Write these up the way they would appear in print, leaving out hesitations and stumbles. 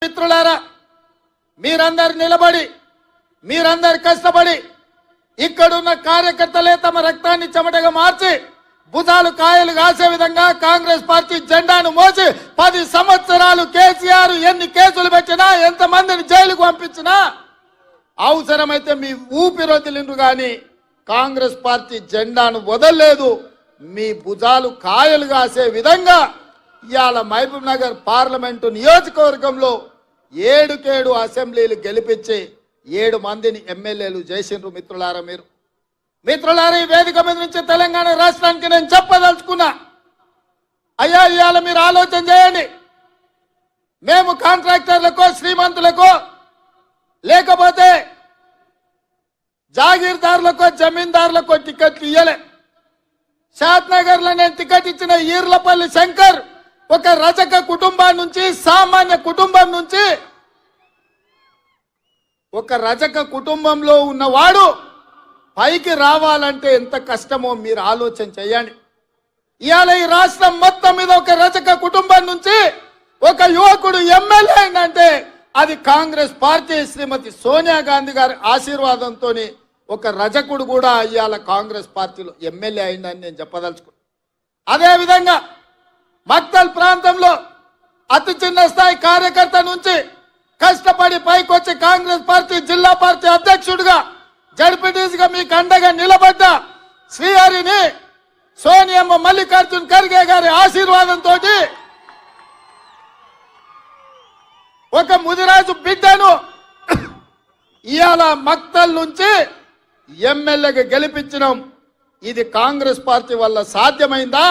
మిత్రులారా, మీరందరూ నిలబడి మీరందరూ కష్టపడి ఇక్కడున్న కార్యకర్తలే తమ రక్తాన్ని చెమటగా మార్చి భుజాలు కాయలు కాసే విధంగా కాంగ్రెస్ పార్టీ జెండాను మోసి 10 సంవత్సరాలు కేసీఆర్ ఎన్ని కేసులు పెట్టినా ఎంతమందిని జైలుకు పంపించినా అవసరమైతే మీ ఊపిరొదిలిండ్రు కానీ కాంగ్రెస్ పార్టీ జెండాను వదలలేదు. మీ భుజాలు కాయలు కాసే విధంగా ఇవాళ మహబూబ్ నగర్ పార్లమెంటు నియోజకవర్గంలో 7 అసెంబ్లీలు గెలిపించి 7 మందిని ఎమ్మెల్యేలు చేసిండ్రు. మిత్రులారా, ఈ వేదిక మీద నుంచి తెలంగాణ రాష్ట్రానికి నేను చెప్పదలుచుకున్నా, అయ్యా ఇవాళ మీరు ఆలోచన చేయండి. మేము కాంట్రాక్టర్లకో శ్రీమంతులకో లేకపోతే జాగీర్దారులకో జమీందారులకో టికెట్లు ఇయ్యలే. షాద్నగర్లో నేను టికెట్ ఇచ్చిన ఈర్లపల్లి శంకర్ ఒక రజక కుటుంబం నుంచి, సామాన్య కుటుంబం నుంచి, ఒక రజక కుటుంబంలో ఉన్నవాడు పైకి రావాలంటే ఎంత కష్టమో మీరు ఆలోచన చేయండి. ఇవాళ ఈ రాష్ట్రం మొత్తం మీద ఒక రజక కుటుంబం నుంచి ఒక యువకుడు ఎమ్మెల్యే అయిందంటే అది కాంగ్రెస్ పార్టీ శ్రీమతి సోనియా గాంధీ గారి ఆశీర్వాదంతో ఒక రజకుడు కూడా ఇవాళ కాంగ్రెస్ పార్టీలో ఎమ్మెల్యే అయిందని నేను చెప్పదలుచుకున్నాను. అదేవిధంగా మక్తల్ ప్రాంతంలో అతి చిన్న స్థాయి కార్యకర్త నుంచి కష్టపడి పైకొచ్చి కాంగ్రెస్ పార్టీ జిల్లా పార్టీ అధ్యక్షుడిగా జడ్పీటీసీగా మీకు అండగా నిలబడ్డ శ్రీహరిని సోనియమ్మ మల్లికార్జున్ ఖర్గే గారి ఆశీర్వాదంతో ఒక ముదిరాజు బిడ్డను ఇవాళ మక్తల్ నుంచి ఎమ్మెల్యేగా గెలిపించడం ఇది కాంగ్రెస్ పార్టీ వల్ల సాధ్యమైందా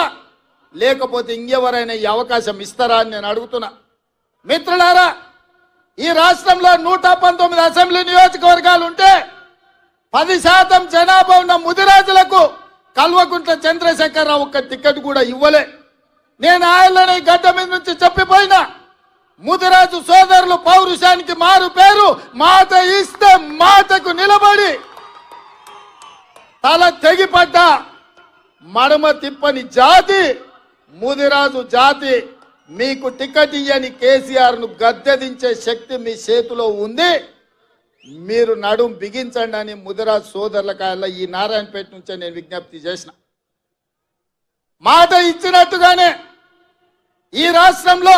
లేకపోతే ఇంకెవరైనా ఈ అవకాశం ఇస్తారా అని నేను అడుగుతున్నా. మిత్రులారా, ఈ రాష్ట్రంలో 119 అసెంబ్లీ నియోజకవర్గాలు ఉంటే 10% జనాభా ఉన్న ముదిరాజులకు కల్వకుంట్ల చంద్రశేఖరరావు ఒక్క టికెట్ కూడా ఇవ్వలే. నేను ఆయనలోని గడ్డ మీద నుంచి చెప్పిపోయినా, ముదిరాజు సోదరులు పౌరుషానికి మారు పేరు, మాట ఇస్తే మాటకు నిలబడి తల తెగిపడ్డ మడమ తిప్పని జాతి ముదిరాజు జాతి. మీకు టికెట్ ఇయ్యని కేసీఆర్ను గద్దెదించే శక్తి మీ చేతిలో ఉంది. మీరు నడుం బిగించండి అని ముదిరాజు సోదరులకాయల ఈ నారాయణపేట నుంచే నేను విజ్ఞప్తి చేసిన. మాట ఇచ్చినట్టుగానే ఈ రాష్ట్రంలో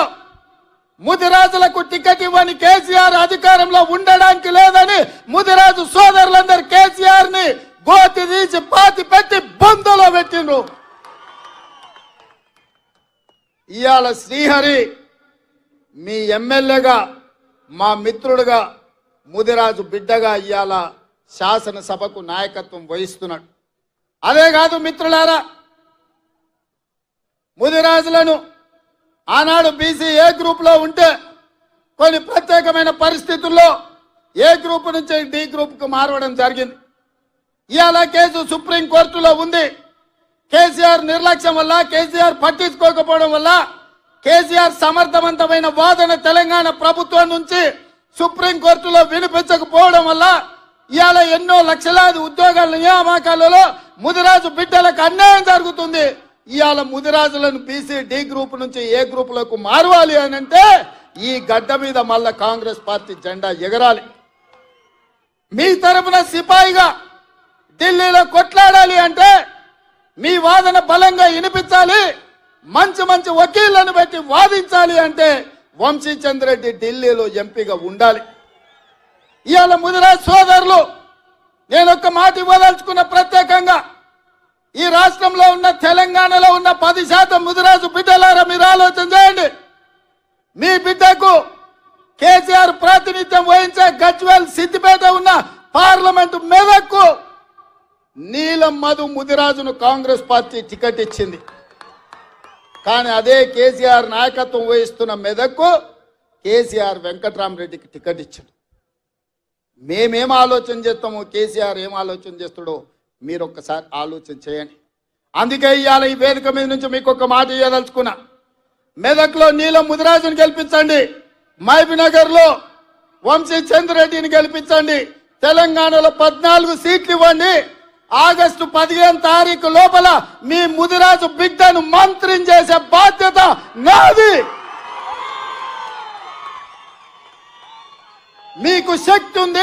ముదిరాజులకు టికెట్ ఇవ్వని కేసీఆర్ అధికారంలో ఉండడానికి లేదని ముదిరాజు సోదరులందరూ కేసీఆర్ ని గోతి తీసి పాతి పెట్టి బొందలో పెట్టిండ్రు. ఇవాళ శ్రీహరి మీ ఎమ్మెల్యేగా, మా మిత్రుడుగా, ముదిరాజు బిడ్డగా ఇవాళ శాసనసభకు నాయకత్వం వహిస్తున్నాడు. అదే కాదు మిత్రులారా, ముదిరాజులను ఆనాడు బీసీ ఏ గ్రూప్ లో ఉంటే కొన్ని ప్రత్యేకమైన పరిస్థితుల్లో ఏ గ్రూప్ నుంచి డి గ్రూప్ కు మారవడం జరిగింది. ఇవాళ కేసు సుప్రీంకోర్టులో ఉంది. కేసీఆర్ నిర్లక్ష్యం వల్ల, కేసీఆర్ పట్టించుకోకపోవడం వల్ల, కేసీఆర్ సమర్థవంతమైన వాదన తెలంగాణ ప్రభుత్వం నుంచి సుప్రీంకోర్టులో వినిపించకపోవడం వల్ల ఇవాళ ఎన్నో లక్షలాది ఉద్యోగాల నియామకాలలో ముదిరాజు బిడ్డలకు అన్యాయం జరుగుతుంది. ఇవాళ ముదిరాజులను బీసీ డి గ్రూప్ నుంచి ఏ గ్రూపులకు మారవాలి అని అంటే ఈ గడ్డ మీద మళ్ళా కాంగ్రెస్ పార్టీ జెండా ఎగరాలి. మీ తరపున సిపాయిగా ఢిల్లీలో కొట్లాడాలి అంటే మీ వాదన బలంగా వినిపించాలి. మంచి మంచి వకీళ్లను పెట్టి వాదించాలి అంటే వంశీచంద్ర రెడ్డి ఢిల్లీలో ఎంపీగా ఉండాలి. ఇవాళ ముదిరాజ్ సోదరులు నేను ఒక్క మాట ఇవ్వదలుచుకున్న, ప్రత్యేకంగా ఈ రాష్ట్రంలో ఉన్న తెలంగాణలో ఉన్న 10% ముదిరాజు బిడ్డలారా మీరు ఆలోచన చేయండి. మీ బిడ్డకు కేసీఆర్ ప్రాతినిధ్యం వహించే గజ్వేల్ సిద్దిపేట ఉన్న పార్లమెంటు మెదక్కు నీలం మధు ముదిరాజును కాంగ్రెస్ పార్టీ టికెట్ ఇచ్చింది. కానీ అదే కేసీఆర్ నాయకత్వం వహిస్తున్న మెదక్కు కేసీఆర్ వెంకట్రామరెడ్డికి టికెట్ ఇచ్చాడు. మేమేం ఆలోచన చేస్తామో కేసీఆర్ ఏం ఆలోచన చేస్తాడో మీరు ఒక్కసారి ఆలోచన చేయండి. అందుకే ఇవాళ ఈ వేదిక మీద నుంచి మీకు ఒక మాట ఇవ్వదలుచుకున్నా. మెదక్లో నీలం ముదిరాజుని గెలిపించండి, మహబూబ్నగర్ లో వంశీచంద్ర రెడ్డిని గెలిపించండి, తెలంగాణలో 14 సీట్లు ఇవ్వండి. ఆగస్టు 15 తారీఖు లోపల మీ ముదిరాజు బిడ్డను మంత్రిని చేసే బాధ్యత నాది. మీకు శక్తి ఉంది,